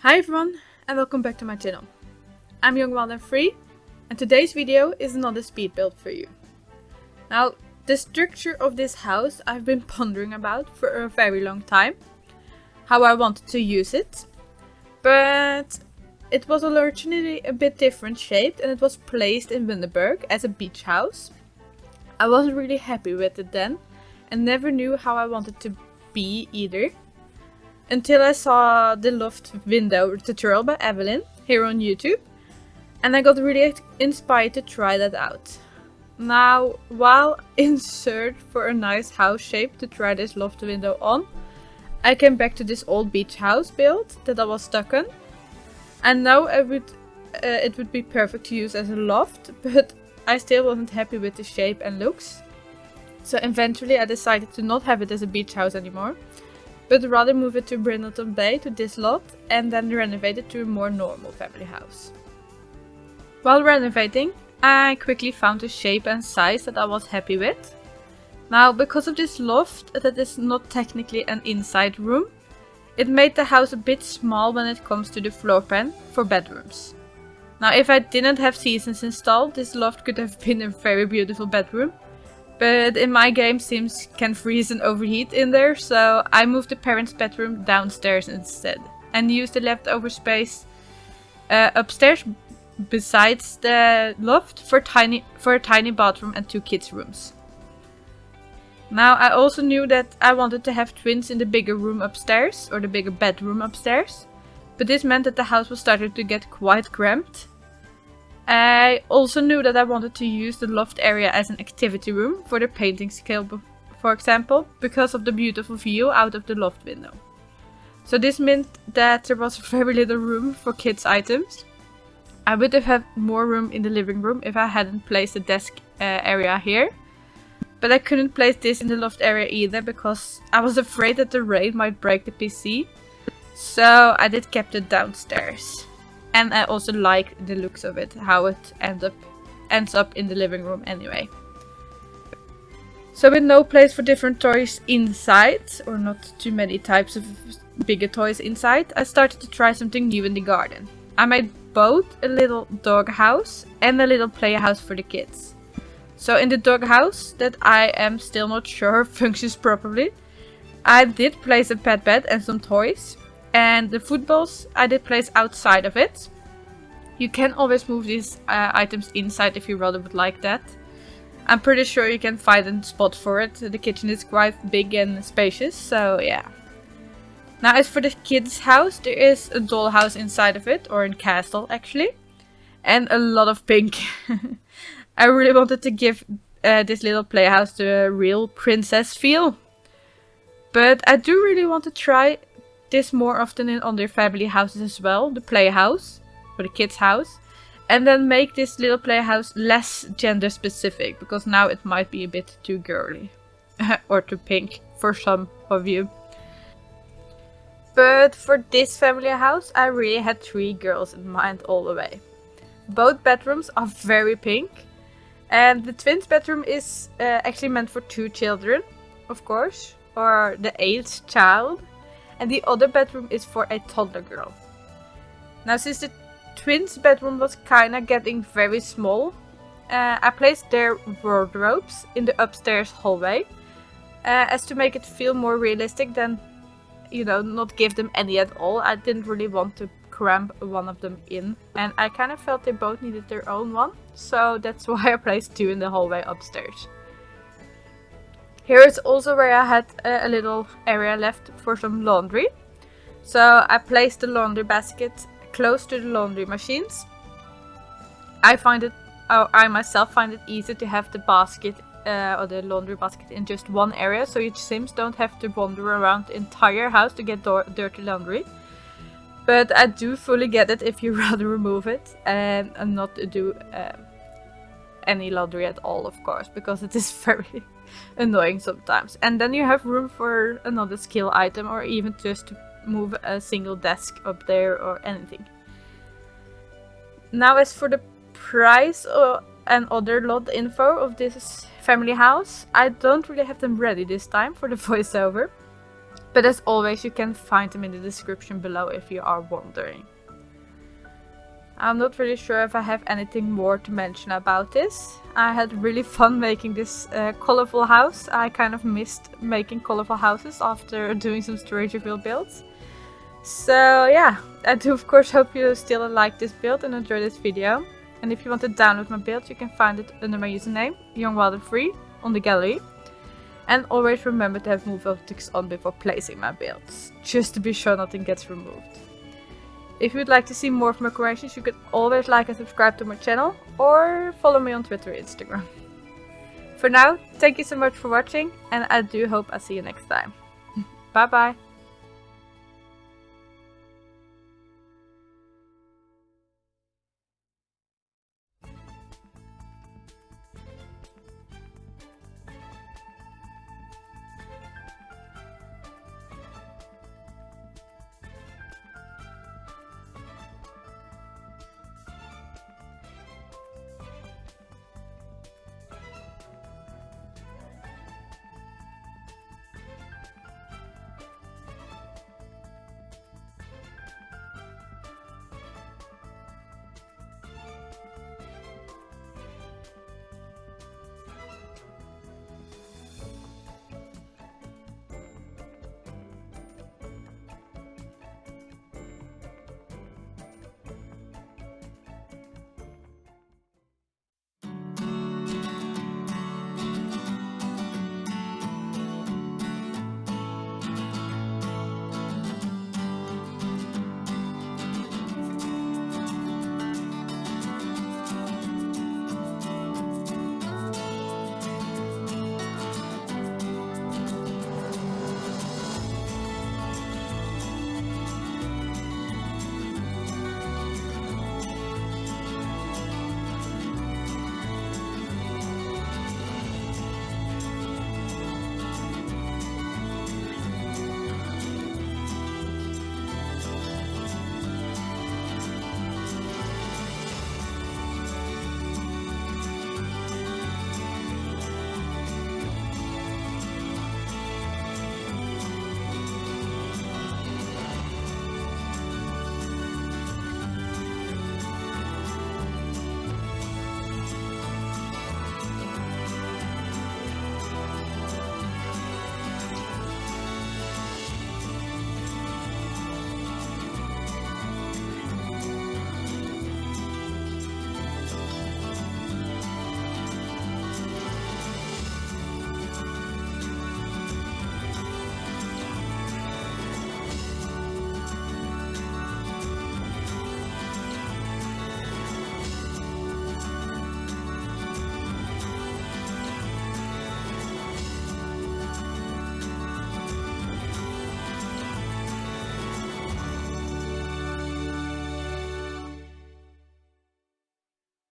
Hi everyone and welcome back to my channel. I'm JongWildAndFree and today's video is another speed build for you. Now, the structure of this house I've been pondering about for a very long time. How I wanted to use it. But it was originally a bit different shaped and it was placed in Bundaberg as a beach house. I wasn't really happy with it then and never knew how I wanted to be either. Until I saw the Loft window tutorial by Evelyn here on YouTube. And I got really inspired to try that out. Now, while in search for a nice house shape to try this loft window on, I came back to this old beach house build that I was stuck on. And now it would be perfect to use as a loft, but I still wasn't happy with the shape and looks. So eventually I decided to not have it as a beach house anymore, but rather move it to Brindleton Bay to this lot and then renovate it to a more normal family house. While renovating, I quickly found a shape and size that I was happy with. Now, because of this loft that is not technically an inside room, it made the house a bit small when it comes to the floor plan for bedrooms. Now, if I didn't have seasons installed, this loft could have been a very beautiful bedroom. But in my game, Sims can freeze and overheat in there, so I moved the parents' bedroom downstairs instead. And used the leftover space upstairs besides the loft for a tiny bathroom and 2 kids' rooms. Now, I also knew that I wanted to have twins in the bigger room upstairs, or the bigger bedroom upstairs. But this meant that the house was starting to get quite cramped. I also knew that I wanted to use the loft area as an activity room for the painting skill, for example, because of the beautiful view out of the loft window. So this meant that there was very little room for kids' items. I would have had more room in the living room if I hadn't placed the desk area here. But I couldn't place this in the loft area either because I was afraid that the rain might break the PC. So I did kept it downstairs. And I also like the looks of it, how it ends up in the living room anyway. So with no place for different toys inside, or not too many types of bigger toys inside, I started to try something new in the garden. I made both a little dog house and a little playhouse for the kids. So in the dog house, that I am still not sure functions properly, I did place a pet bed and some toys. And the footballs I did place outside of it. You can always move these items inside if you rather would like that. I'm pretty sure you can find a spot for it. The kitchen is quite big and spacious, so yeah. Now as for the kids' house, there is a dollhouse inside of it, or a castle actually. And a lot of pink. I really wanted to give this little playhouse the real princess feel. But I do really want to try this more often in other family houses as well, the playhouse, or the kids' house, and then make this little playhouse less gender specific, because now it might be a bit too girly, or too pink for some of you. But for this family house, I really had 3 girls in mind all the way. Both bedrooms are very pink, and the twins' bedroom is actually meant for 2 children, of course, or the 8th child. And the other bedroom is for a toddler girl. Now, since the twins' bedroom was kinda getting very small, I placed their wardrobes in the upstairs hallway, as to make it feel more realistic than, not give them any at all. I didn't really want to cramp one of them in, and I kind of felt they both needed their own one, so that's why I placed 2 in the hallway upstairs. Here is also where I had a little area left for some laundry. So I placed the laundry basket close to the laundry machines. I myself find it easy to have the basket or the laundry basket in just one area, so your Sims don't have to wander around the entire house to get dirty laundry. But I do fully get it if you rather remove it and not do any laundry at all, of course, because it is very annoying sometimes. And then you have room for another skill item, or even just to move a single desk up there or anything. Now as for the price and other lot info of this family house, I don't really have them ready this time for the voiceover. But as always, you can find them in the description below if you are wondering. I'm not really sure if I have anything more to mention about this. I had really fun making this colorful house. I kind of missed making colorful houses after doing some storage reveal builds. So yeah, I do of course hope you still like this build and enjoy this video. And if you want to download my build, you can find it under my username, JongWildAndFree, on the gallery. And always remember to have move optics on before placing my builds, just to be sure nothing gets removed. If you'd like to see more of my creations, you can always like and subscribe to my channel, or follow me on Twitter and Instagram. For now, thank you so much for watching, and I do hope I see you next time. Bye bye!